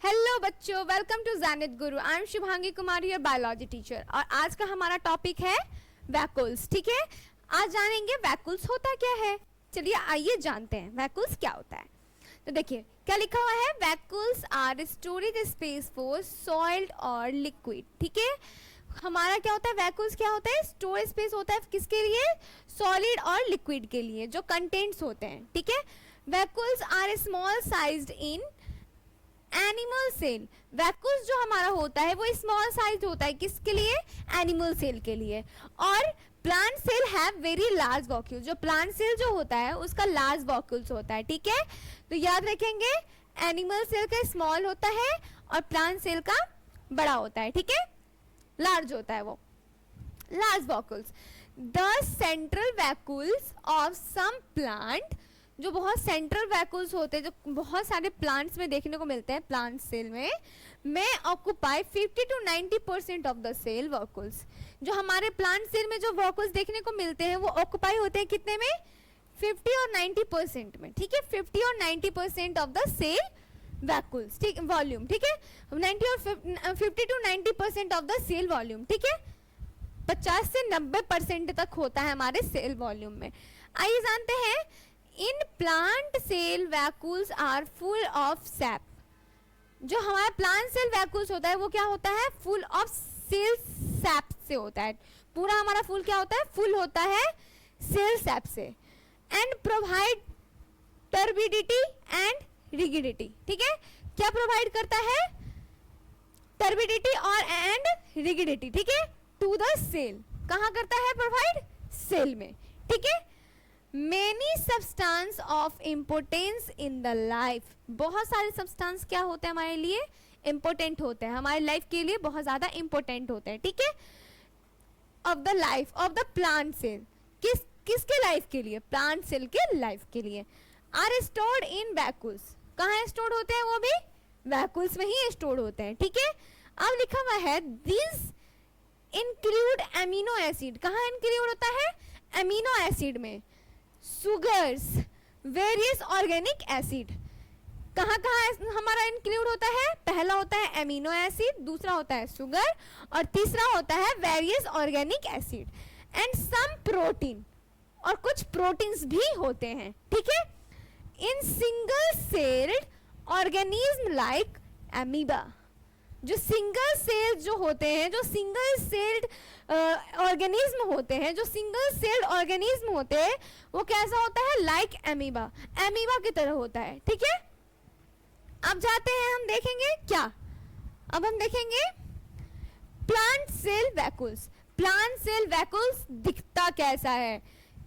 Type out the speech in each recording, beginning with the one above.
Hello बच्चों, welcome to ज़ैनिथ Guru. I am Shubhangi Kumari, your biology teacher. और आज का हमारा टॉपिक है वैक्यूल्स। ठीक है, आज जानेंगे वैक्यूल्स होता क्या है। चलिए आइए जानते हैं वैक्यूल्स क्या होता है। तो देखिए क्या लिखा हुआ है, vacuoles are storage space for solid और लिक्विड। ठीक है, हमारा क्या होता है, वैक्यूल्स क्या होता है, स्टोरेज स्पेस होता है किसके लिए, सॉलिड और लिक्विड के लिए, जो कंटेंट्स होते हैं। ठीक है, vacuoles are small sized in animal cell. Vacuoles जो हमारा होता है वो स्मॉल साइज होता है किसके लिए, एनिमल सेल के लिए। और plant cell have very large vacuoles. जो प्लांट सेल जो होता है उसका लार्ज वैक्यूल्स होता है। ठीक है, तो याद रखेंगे एनिमल सेल का स्मॉल होता है और प्लांट सेल का बड़ा होता है। ठीक है, लार्ज होता है वो, large vacuoles. The central vacuoles of some plant, जो बहुत सेंट्रल वैक्यूल्स होते हैं जो बहुत सारे प्लांट्स में देखने को मिलते हैं, प्लांट सेल में occupy 50 to 90% of the cell vacuoles. जो हमारे प्लांट सेल में जो वैक्यूल्स देखने को मिलते हैं वो ऑक्यूपाई होते हैं कितने में, 50 और 90% में। ठीक है, 50 और 90% ऑफ द सेल वैक्यूल्स, ठीक, वॉल्यूम। ठीक है, 90 और 50 to 90% of the cell volume. ठीक है, 50 से 90% तक होता है हमारे सेल वॉल्यूम में। आइए जानते हैं, in plant cell vacuoles are full of sap. जो हमारा प्लांट सेल वैक्यूल्स होता है वो क्या होता है, फुल ऑफ सेल सैप से होता है। पूरा हमारा फुल क्या होता है, फुल होता है सेल सैप से। And provide turbidity and rigidity. ठीक है, क्या प्रोवाइड करता है, टर्बिडिटी और एंड रिगिडिटी। ठीक है, टू द सेल, कहाँ करता है प्रोवाइड, सेल में। ठीक है, many substance of importance in the life. बहुत सारे सब्सटेंस क्या होते हैं हमारे लिए, इम्पोर्टेंट होते हैं, हमारे लाइफ के लिए बहुत ज्यादा इम्पोर्टेंट होते हैं। ठीक है, of the life of the plant cell, किसके लाइफ के लिए, प्लांट सेल के लाइफ के लिए। आर स्टोर्ड इन वैक्यूल्स, कहाँ स्टोर्ड होते हैं, वो भी वैक्यूल्स में ही स्टोर्ड होते हैं। ठीक है, अब लिखा हुआ है दिस इंक्लूड एमिनो एसिड। कहाँ इंक्लूड होता है, एमिनो एसिड में। सुगर्स, वेरियस ऑर्गेनिक एसिड, कहाँ कहाँ हमारा इंक्लूड होता है, पहला होता है एमिनो एसिड, दूसरा होता है सुगर और तीसरा होता है various organic acid. And some protein, और कुछ प्रोटीन्स भी होते हैं। ठीक है, in single celled organism like amoeba. जो सिंगल सेल जो होते हैं, जो सिंगल सेल्ड ऑर्गेनिज्म होते हैं, जो सिंगल सेल्ड ऑर्गेनिज्म होते हैं वो कैसा होता है, लाइक एमीबा, एमीबा की तरह होता है। ठीक है, अब जाते हैं हम देखेंगे क्या, अब हम देखेंगे plant cell vacuoles. Plant cell vacuoles दिखता कैसा है,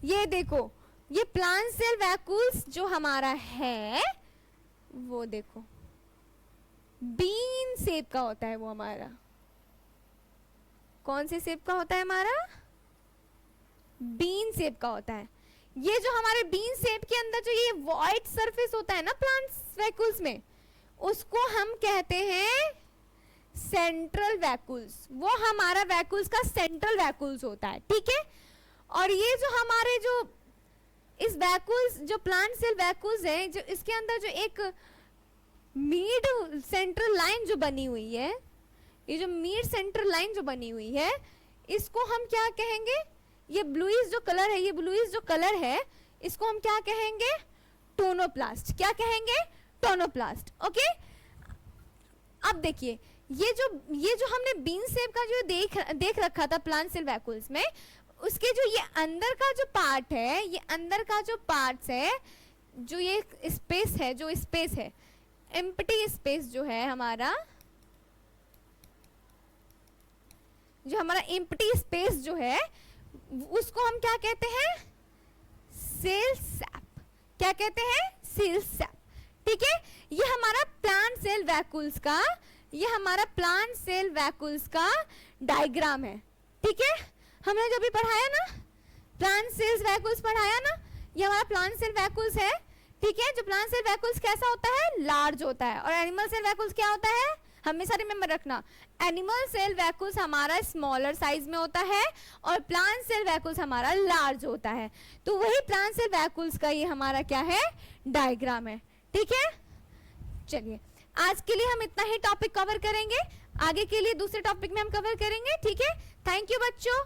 ये देखो, ये प्लांट सेल वैक्यूल्स जो हमारा है वो देखो बीन शेप का होता है। वो हमारा कौन से शेप का होता है, हमारा बीन शेप का होता है। ये जो हमारे बीन शेप के अंदर जो ये व्हाइट सरफेस होता है ना प्लांट वैक्यूल्स में, उसको हम कहते हैं सेंट्रल वैक्यूल्स। वो हमारा वैक्यूल्स का सेंट्रल वैक्यूल्स होता है। ठीक है, और ये जो हमारे जो इस वैक्यूल्स जो प्लांट सेल वैक्यूल्स है, जो इसके अंदर जो एक मिड सेंट्रल लाइन जो बनी हुई है, ये जो मिड सेंट्रल लाइन जो बनी हुई है, इसको हम क्या कहेंगे, ये ब्लूइश जो कलर है, ये ब्लूइश जो कलर है इसको हम क्या कहेंगे, टोनोप्लास्ट। क्या कहेंगे, टोनोप्लास्ट। ओके, अब देखिए ये जो हमने बीन शेप का जो देख रखा था प्लांट सेल वैक्यूल्स में, उसके जो ये अंदर का जो पार्ट है, ये अंदर का जो पार्ट्स है, जो ये स्पेस है, जो स्पेस है, एम्प्टी स्पेस जो है हमारा, जो हमारा एम्प्टी स्पेस जो है उसको हम क्या कहते हैं, सेल सैप। क्या कहते हैं, सेल सैप। ठीक है, ये हमारा प्लांट सेल वैक्यूल्स का, ये हमारा प्लांट सेल वैक्यूल्स का डायग्राम है। ठीक है, हमने जब भी पढ़ाया ना प्लांट सेल्स वैक्यूल्स पढ़ाया ना, ये हमारा प्लांट सेल वैक्यूल्स है। ठीक है, जो प्लांट सेल वैक्यूल्स कैसा होता है, लार्ज होता है। और एनिमल सेल वैक्यूल्स क्या होता है, हमेशा रिमेंबर रखना, एनिमल सेल वैक्यूल्स हमारा स्मॉलर साइज में होता है और प्लांट सेल वैक्यूल्स हमारा लार्ज होता है। तो वही प्लांट सेल वैक्यूल्स का ये हमारा क्या है, डायग्राम है। ठीक है, चलिए आज के लिए हम इतना ही टॉपिक कवर करेंगे, आगे के लिए दूसरे टॉपिक में हम कवर करेंगे, ठीक है। थैंक यू बच्चों।